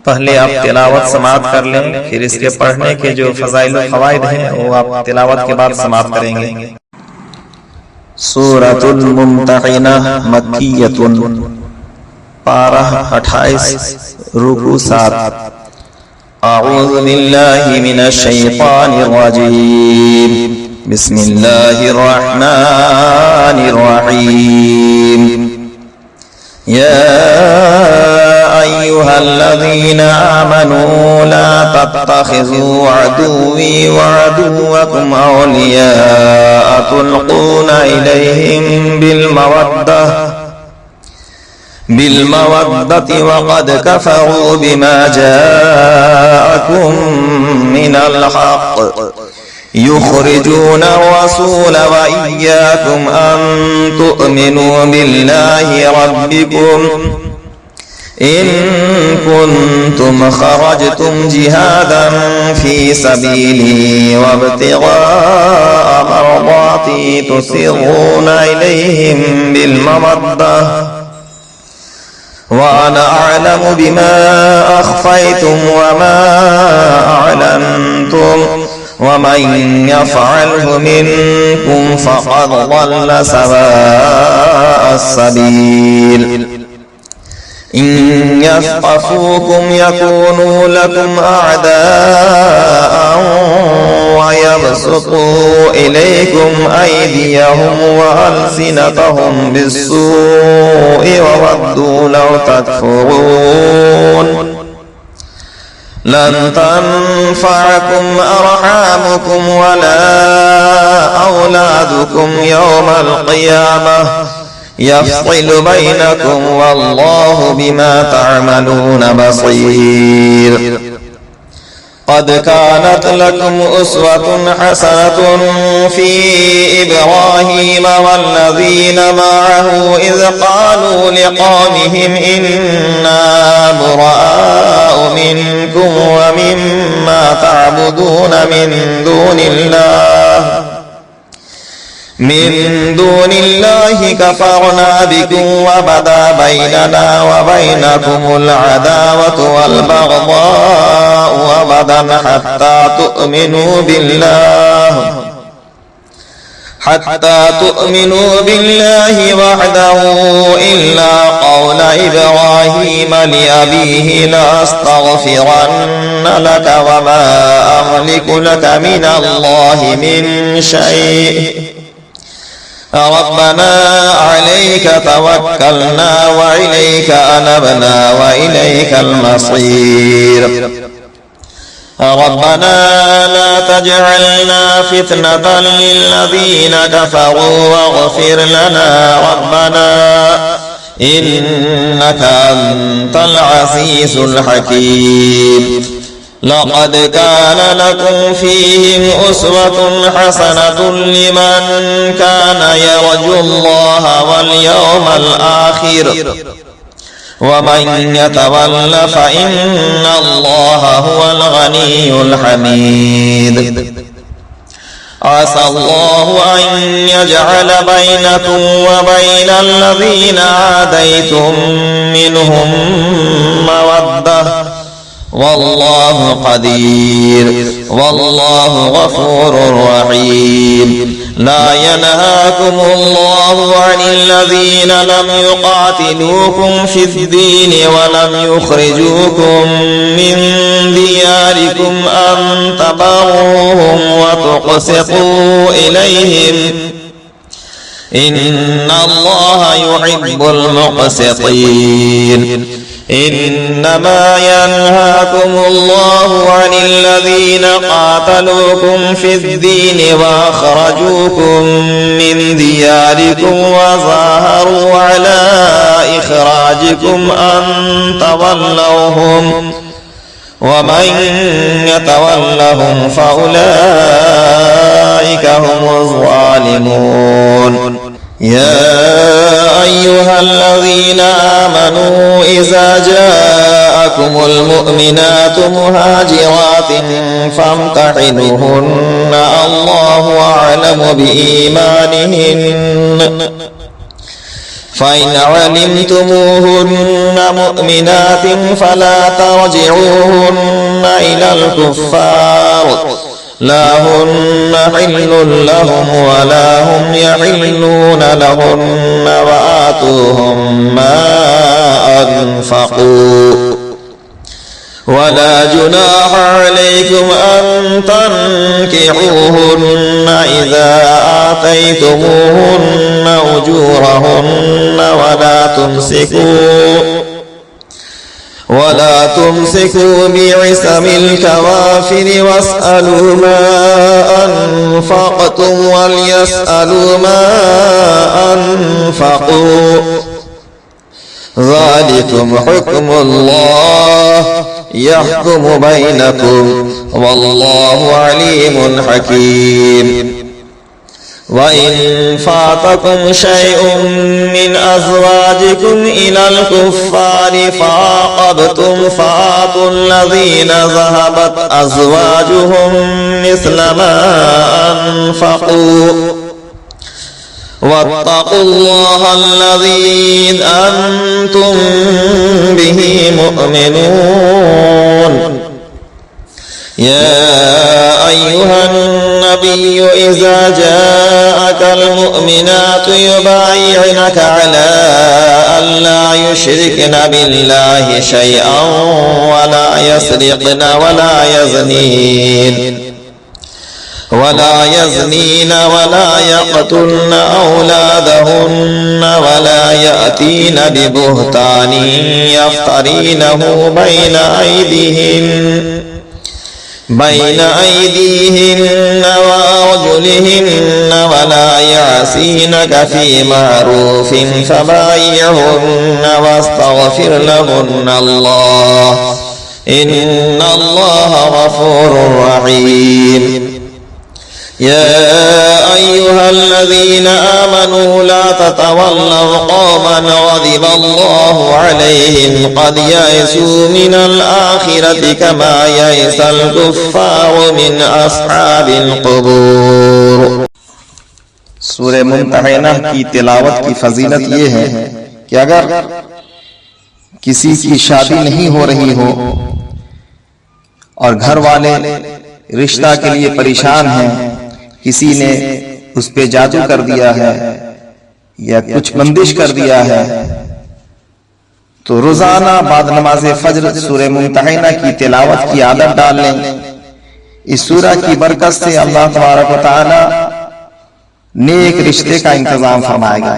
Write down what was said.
पहले आप तिलावत समाप्त कर लें, फिर इसके पढ़ने के जो फजाइल और फवाइद हैं वो आप तिलावत के बाद समाप्त करेंगे। सूरतुल मुम्तहिना मक्किय्यतुन, पारा 28, रुकू 7। अऊज़ु बिल्लाहि मिनश शैतानिर रजीम, बिस्मिल्लाहिर रहमानिर रहीम। या अय्युहल्लज़ीना आमनू ला तत्तखिज़ू अदुव्वी व अदुव्वकुम औलिया'a तुल्क़ूना इलैहिम बिलमवद्दति वक़द कफ़रू बिमा जाअकुम मिनल हक़्क़ युख़रिजूना अर्रसूल व इय्याकुम अन तु'मिनू बिल्लाहि रब्बिकुम इन कुंतुम खरजतुम जिहादन फी सबीली वब्तिग़ाअ मर्दाती तुसिर्रूना इलैहिम बिलमवद्दह व अना अअलमु बिमा अख़फ़य्तुम व मा अअलनतुम व मन यफ़अलहु मिनकुम फ़क़द ضل सवाअ السبيل إن يثقفوكم يكونوا لكم أعداء ويبسطوا إليكم أيديهم وألسنتهم بالسوء وودوا لو تكفرون لن تنفعكم أرحامكم ولا أولادكم يوم القيامة يفصل بينكم والله بما تعملون بصير قد كانت لكم أسوة حسنة في إبراهيم والذين معه إذ قالوا لقومهم إنا براء منكم ومما تعبدون من دون الله كفرنا بكم وبدا بيننا وبينكم العداوة والبغضاء أبدا حتى تؤمنوا بالله وحده إلا قول إبراهيم لأبيه لأستغفرن لك وما أملك لك من الله من شيء ربنا عليك توكلنا وإليك أنبنا وإليك المصير ربنا لا تجعلنا فتنة للذين كفروا واغفر لنا ربنا إنك أنت العزيز الحكيم لقد كان لكم فيهم أسوة حسنة لمن كان يرجو الله واليوم الآخر ومن يتول فإن الله هو الغني الحميد عسى الله أن يجعل بينكم وبين الذين عاديتم منهم مودة والله قدير والله غفور رحيم لا ينهاكم الله عن الذين لم يقاتلوكم في الدين ولم يخرجوكم من دياركم أن تبروهم وتقسطوا إليهم إن الله يحب المقسطين إنما ينهاكم الله عن الذين قاتلوكم في الدين وأخرجوكم من دياركم وظاهروا على إخراجكم أن تولوهم ومن يتولهم فأولئك هم الظالمون يا أيها الذين آمنوا إذا جاءكم المؤمنات مهاجرات فامتحنوهن الله أعلم بإيمانهن فإن علمتموهن مؤمنات فلا ترجعوهن إلى الكفار لا هن حل لهم ولا هم يحلون لهن وآتوهم ما أنفقوا ولا جناح عليكم أن تنكحوهن إذا آتيتموهن أجورهن ولا تمسكوا بعصم الكوافر واسألوا ما أنفقتم وليسألوا ما أنفقوا ذلكم حكم الله يحكم بينكم والله عليم حكيم وإن فاتكم شيء من أزواجكم إلى الكفار فعاقبتم فآتوا الذين ذهبت أزواجهم مثل ما أنفقوا واتقوا الله الذي أنتم به مؤمنون يا أيها النبي إذا جاءك المؤمنات يبايعنك على أن لا يشركن بالله شيئا ولا يسرقن ولا يزنين ولا يقتلن أولادهن ولا يأتين ببهتان يفترينه بين أيديهن وأرجلهن ولا يعصينك في معروف فبايعهن واستغفر لهن الله إن الله غفور رحيم يا أيها الذين آمنوا لا تتولوا قوما غضب الله عليهم قد يئسوا من الآخرة كما يئس الكفار من أصحاب القبور. سورہ ممتحنہ کی تلاوت کی فضیلت یہ ہے کہ اگر کسی کی شادی نہیں ہو رہی ہو اور گھر والے رشتہ کے لیے پریشان ہیں، کسی نے اس پہ جادو کر دیا ہے یا کچھ بندش کر دیا ہے، تو روزانہ بعد نماز فجر سورہ ممتحنہ کی تلاوت کی عادت ڈال لیں. اس سورہ کی برکت سے اللہ تبارک و تعالی نیک رشتے کا انتظام فرمائے گا.